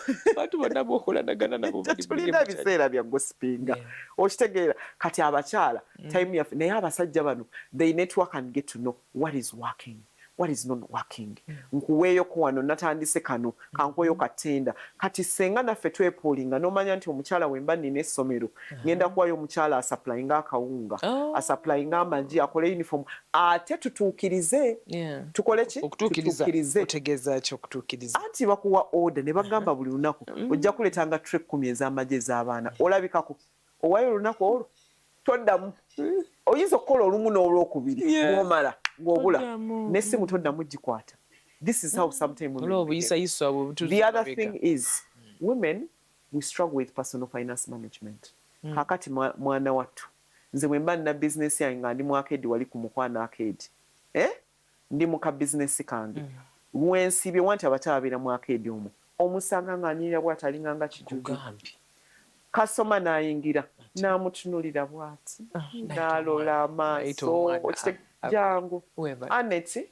Tulina ebiseera bya gossipinga. Okitegeera kati abakyala time yaffe naye abasajja bano they network and get to know what is working, what is not working. Nkuweeyoko wano natandise kano kankuweeyo katenda. Kati senga naffe twepuulinga n'omanya nti omukyala wemba nina essomero ngenda kuwayo omukyala asaplayinga akawunga, asaplayinga amagi, akole uniform, ate tutuukirize. Tukole ki? Okutuukirize. Otegeeza ki okutuukiriza? Anti bakuwa order ne bagamba buli lunaku ojja kuleetanga tray 10 ez'amagi ez'abaana. Olabikako owayo olunaku olwo toddamu. Oyinza okukola olumu n'olwokubiri ng'omala ng'obula n'essimu toddamu gikwata. This is how sometimes women the other thing is women we struggle with personal finance management. Kakati mwana wattu nze bwe mba nina bizinesi yange nga ndi mu arcade wali ku Mukwano arcade, ndi mu ka bizinesi kange lwensibye wanti abakyala beera mu arcade omwo omusanga ng'anyirira bw'atalinga nga kijjuju. Kasoma n'ayingira n'amutunulira bw'ati n'alola amaaso. Jangu Annette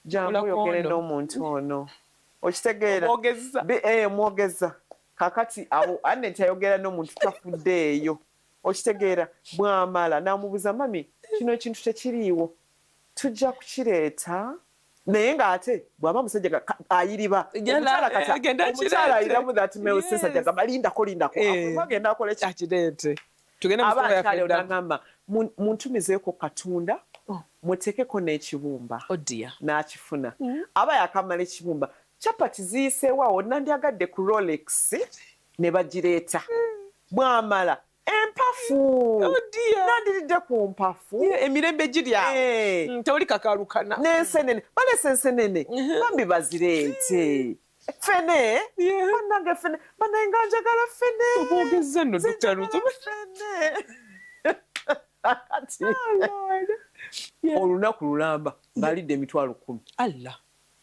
jangu oyogere n'omuntu ono. Okitegeera mwogeza kakati abo Annette ayogera n'omuntu tafuddeeyo. Okitegeera bw'amala n'amubuuza mami kino ekintu tekiriiwo tujja kukireeta naye ng'ate bw'aba musajja ayiriba omukyala ayiramu that male sense agamba lindako agenda akola ekireete abakyala onagamba muntumizeeko katunda muteekeko n'ekibumba n'akifuna aba yakamala ekibumba capati ziyiseewawo nandyagadde ku Rolex ne bagireeta bw'amala empafu nandiridde ku mpafu emirembe girya tewuli kakalukana n'ensenene balese ensenene bambi bazireete fene bannange fene bannange njagala fene obwogeza nno Dr. Ruth olunaku lulamba ng'alidde emitwalo 10. Allah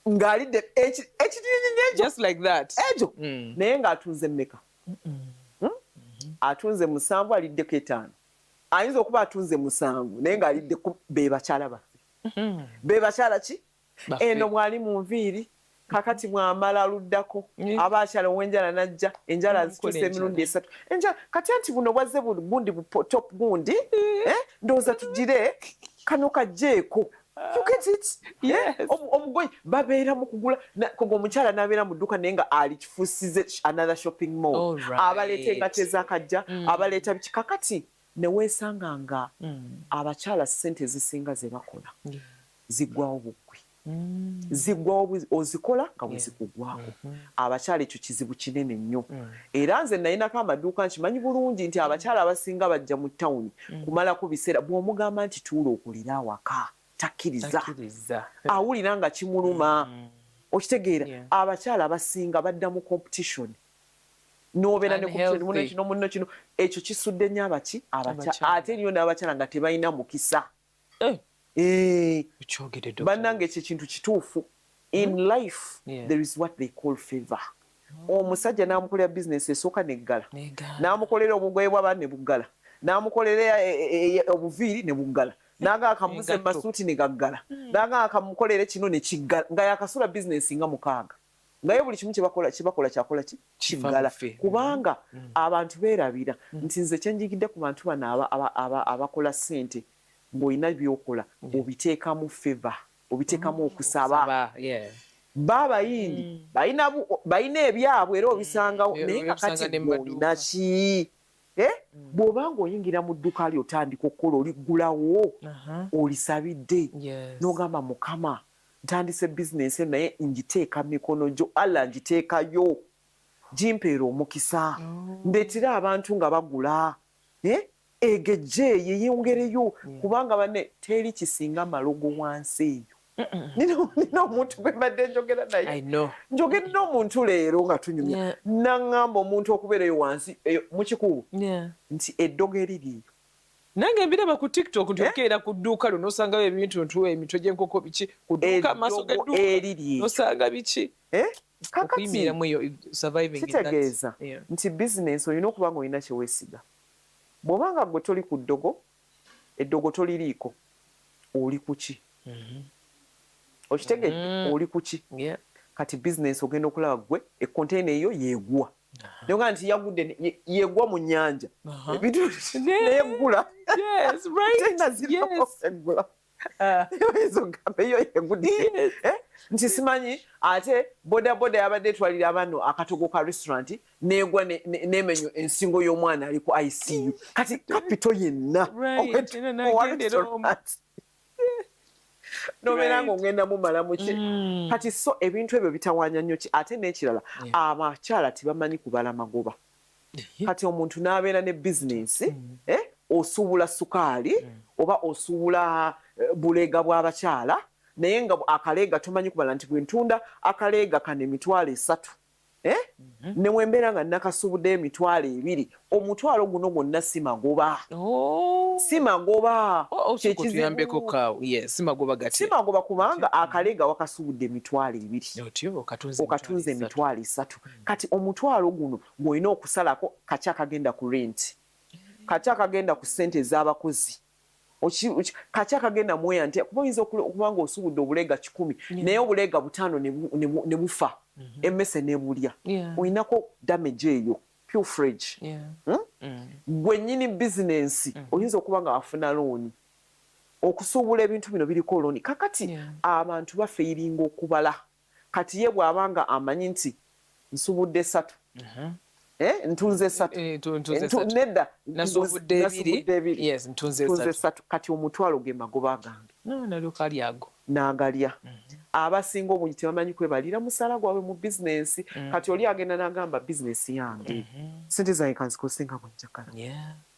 ng'alidde ekitirinye just like that ekyo naye ng'atunze mmeka? Atunze 7 aliddeko 5. Ayinza okuba atunze 7 naye ng'aliddeko be bakyala baffe. Be bakyala ki? Eno mwali mu nviiri kakati mwamala aluddako abakyala w'enjala najja enjala zituuse emirundi 3. Enjala kati anti buno bwazze bundi top gundi ndowooza tugire kano kajjeeko. You get it? Omugoyi babeera mu kugula omukyala n'abeera mu dduuka naye nga alikifuusize another shopping mall. Abaleeta engate ez'akajja abaleeta biki kakati ne weesanga nga abakyala ssente ezisinga ze bakola ziggwawo buggwi. Ziggwawo ozikola nga bwe zikugwako. Abakyala ekyo kizibu kinene nnyo. Era nze nayinako amaduuka nkimanyi bulungi nti abakyala abasinga bajja mu ttawuni kumalako biseera bw'omugamba nti tuula okulira awaka takkiriza awulira nga kimuluma. Okitegeera abakyala abasinga badda mu competition n'obeera ne competition munno kino ekyo kisudde nnyo abaki ate niyo n'abakyala nga tebalina mukisa. Bannange ekyo kintu kituufu. In life there is what they call favor. Omusajja n'amukolera bizinesi esooka neggala, n'amukolera obugoye bw'abaana ne buggala, n'amukolera obuviiri ne buggala, n'agaa akamuze masuuti ne gaggala, n'agaa akamukolera kino ne kiggala nga yakasula bizinesi nga 6. Ngaye buli kimu kibakola kyakola kiggala. Kubanga abantu beerabira nti nze kyenjigidde ku bantu bano abakola ssente ng'olina byokola obiteekamu favor, obiteekamu okusaba. Baabayindi balina ebyabwe era obisangawo naye kakati olina ki? Bw'obanga oyingira mu dduuka lyo otandika okukola oliggulawo olisabidde n'ogamba Mukama ntandise bizinesi naye ngiteeka mikono gyo, Allah ngiteekayo gimpeera omukisa ndeetera abantu nga bagula egejje yeyongereyo kubanga banne teri kisinga malogo wansi eyo. Nina omuntu gwe mbadde njogera naye njogera n'omuntu leero nga tunyumya naŋŋamba omuntu okubeerayo wansi mu kikubo nti eddogo eririyo nange mbiraba ku TikTok ntukeera ku dduuka luno osangayo ebintu ntuwa emitwe gy'enkoko biki ku dduuka amaaso g'edduuka osanga biki okuyimiramu eyo surviving kitegeeza nti bizinensi olina okuba nga olina kyeweesiga bw'obanga gwe toli ku ddogo eddogo toliriiko oli ku ki okitegedde oli ku ki kati bizinensi ogenda okulaba gwe ekonteyina eyo yeegwa naye nti yagudde yeegwa mu nnyanja ebintu neyeggula eggula ezo gambe eyo yeegudde nti simanyi ate bodaboda yabadde etwalira bano akatogo ka restaurant neegwa nemenyo ensingo y'omwana ali ku ICU kati kapito yenna nobeera nga ogenda mumala muki kati so ebintu ebyo bitawaanya nnyo ki ate n'ekirala abakyala tebamanyi kubala magoba kati omuntu n'abeera ne bizinensi osuubula sukaali oba osuubula buleega bw'abakyala naye nga akaleega tomanyi kubala nti bwe ntunda akaleega kano $3 ne wembeera nga nakasuubuddeyo $2 omutwalo guno gwonna si magoba si magoba si magoba kubanga akaleega wakasuubudde $2 okatunze $3 kati omutwalo guno ng'olina okusalako kaki akagenda ku renti kaki akagenda ku ssente ez'abakozi kaki akagenda mweya nti kuba oyinza okuba nga osuubudde obuleega 100 naye obuleega 5 ne bufa emmese n'ebulya olinako damage eyo pure fridge gwe nnyini bizinensi oyinza okuba nga wafuna looni okusuubula ebintu bino biriko looni kakati abantu bafeeringa okubala kati ye bw'abanga amanyi nti nsuubudde 3 ntunze 3 nedda nasuubudde 2 ntunze 3 kati omutwalo ge magoba gange n'agalya abasinga obungi tebamanyi kwebalira musala gwabwe mu bizinensi kati oli agenda n'agamba bizinensi yange sente zange kanzikosenga bwenjagala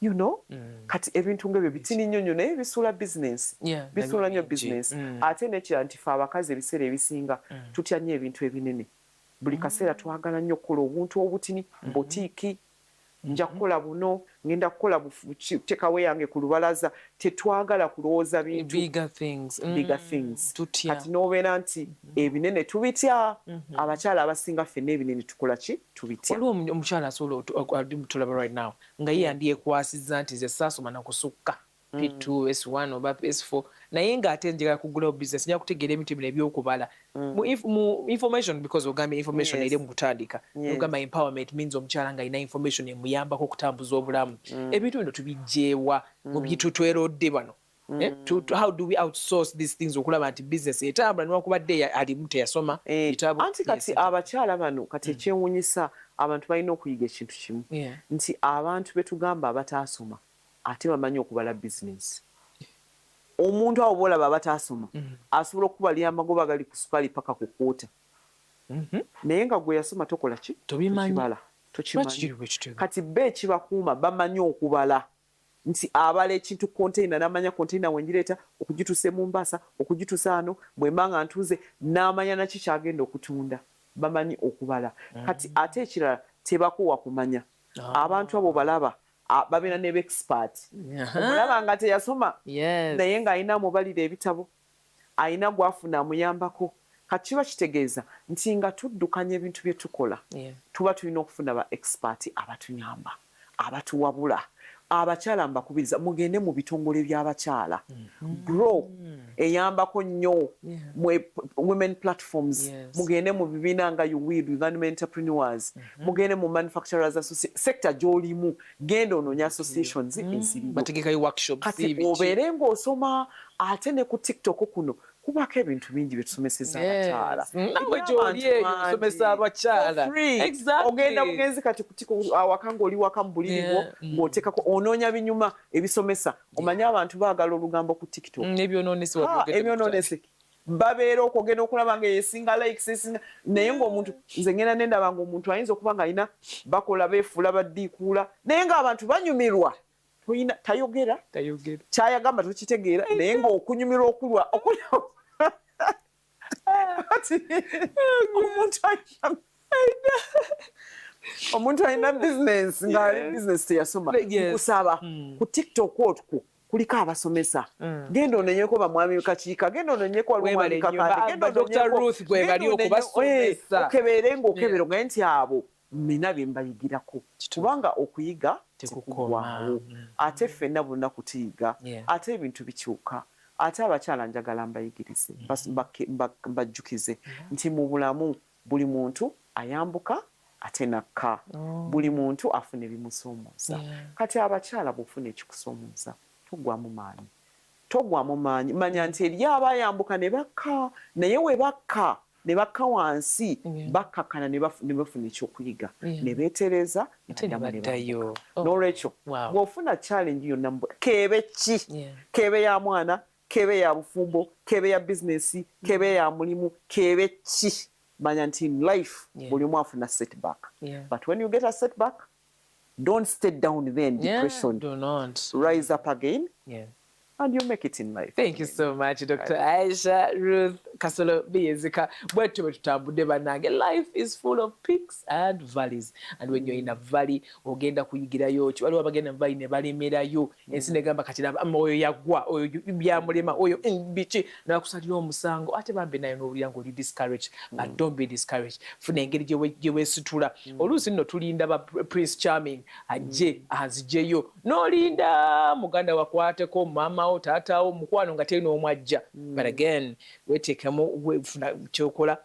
you know kati ebintu ng'ebyo bitini nnyo nnyo naye bisuula bizinensi bisuula nnyo bizinensi ate n'ekirala nti fe abakazi ebiseera ebisinga tutya nnyo ebintu ebinene buli kaseera twagala nnyo okukola obuntu obutini botiiki nja kukola buno ngenda kukola tekawe yange ku lubalaza tetwagala kulowooza bintu bigger things kati n'obeera nti ebinene tubitya abakyala abasinga ffenna ebinene tukola ki tubitya waliwo omukyala asobola tulaba right now nga ye yandyekwasizza nti ze saasoma nakusukka P2 S1 oba S4 naye ng'ate njagala kugulawo business njagala kutegeera ebintu bino ebyokubala mu information because ogambye information eri mu kutandika ogamba empowerment means omukyala nga alina information emuyambako okutambuza obulamu ebintu bino tubijjeewa mu byetutwerodde bano how do we outsource these things okulaba nti business etambula niwakubadde alimu teyasoma bitabo anti kati abakyala bano kati ekyewuunyisa abantu balina okuyiga ekintu kimu nti abantu betugamba abataasoma ate bamanyi okubala bizinensi omuntu awo boolaba abataasoma asobola okubalya amagoba gali ku sukaali paka ku kwota naye nga gwe yasoma tokola ki tokibala tokimanyi kati be ekibakuuma bamanyi okubala nti abala ekintu konteyina n'amanya konteyina wengireeta okugitusa e Mombasa okugitusa ano bwe mba nga ntuuze n'amanya naki kyagenda okutunda bamanyi okubala kati ate ekirala tebakuwa kumanya abantu abo balaba babeera ne expert omulaba nga teyasoma naye ng'alina amubalira ebitabo alina gwafuna amuyambako kati kiba kitegeeza nti nga tuddukanya ebintu bye tukola tuba tulina okufuna ba expert abatunyamba abatuwabula abakyala mbakubiriza mugende mu bitongole by'abakyala grow eyambako nnyo women platforms mugende mu bibiina nga Uganda Entrepreneurs mugende mu manufacturers sector gy'olimu genda onoonya associations eziriyo kati obeere ng'osoma ate ne ku TikTok kuno kubako ebintu bingi byetusomeseza abakyala nawe gy'oli eyo osomesa abakyala ogenda bugenzi kati awaka ng'oli waka mu buliri bwo ng'oteekako onoonya binyuma ebisomesa omanye abantu baagala olugambo ku TikTok ebyonoonese babeera okwogenda okulaba nga yesinga likes naye ng'omuntu nze ngenda nendaba ng'omuntu ayinza okuba nga alina bakola beefuula baddiikuula naye ng'abantu banyumirwa tayogera kyayagamba tukitegeera naye ng'okunyumirwa okulwa omuntu alina bizinensi ng'ali bizinensi teyasoma kusaba ku TikTok otwo kuliko abasomesa genda ononyeko bamwami kakiika genda ononyeko waliwo kakande Dr. Ruth gwe bali okubasomesa okebeere ng'okebera ogaye nti abo mina bye mbayigirako kubanga okuyiga tekuggwaawo ate ffenna bonna kutiyiga ate ebintu bikyuka ate abakyala njagala mbayigirize mbajjukize nti mu bulamu buli muntu ayambuka ate nakka buli muntu afuna ebimusoomooza kati abakyala bw'ofuna ekikusoomooza togwamu maanyi manya nti eri abayambuka ne bakka naye we bakka ne bakka wansi bakkakana ne bafuna ekyokuyiga ne beetereza baddayo n'olwekyo bw'ofuna challenge yonna keebe ki keebe ya mwana keebe ya bufumbo keebe ya bizinesi keebe ya mulimu keebe ki manya nti in life buli omu afuna setback but when you get a setback don't stay down there in depression. Do not rise up again and you make it in life. Thank you so much, Dr. Aisha Ruth Kasolo Biyezika. Life is full of peaks and valleys. And when you're in a valley, ogenda kuyigirayo, waliwo abagenda valley ne balemerayo, ensi negamba kati oyo yagwa, oyo byamulema, oyo bichi nakusalira omusango, ate bambe nayo n'owulira ng'oli discouraged. But don't be discouraged. Funa engeri gye weesitula. Oluusi nno tulinda ba Prince Charming ajje azigyeyo. N'olinda muganda wakwateko mama taatawo mukwano nga teri n'omwajja but again weteekemu wefuna kyokola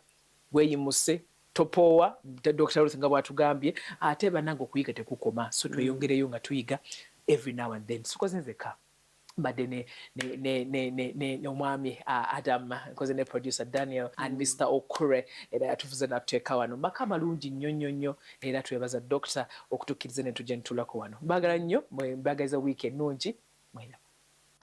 weeyimuse topoowa Dr. Ruth nga bw'atugambye ate bannange okuyiga tekukoma so tweyongereyo nga tuyiga every now and then sikoze nzeka badde n'omwami Adam nkoze ne producer Daniel and Mr. Okure era yatufuze natuteeka wano maka malungi nnyo era twebaza Dr. okutukkiriza ne tujja nitulako wano mbagala nnyo mbagaliza wiiki ennungi mwera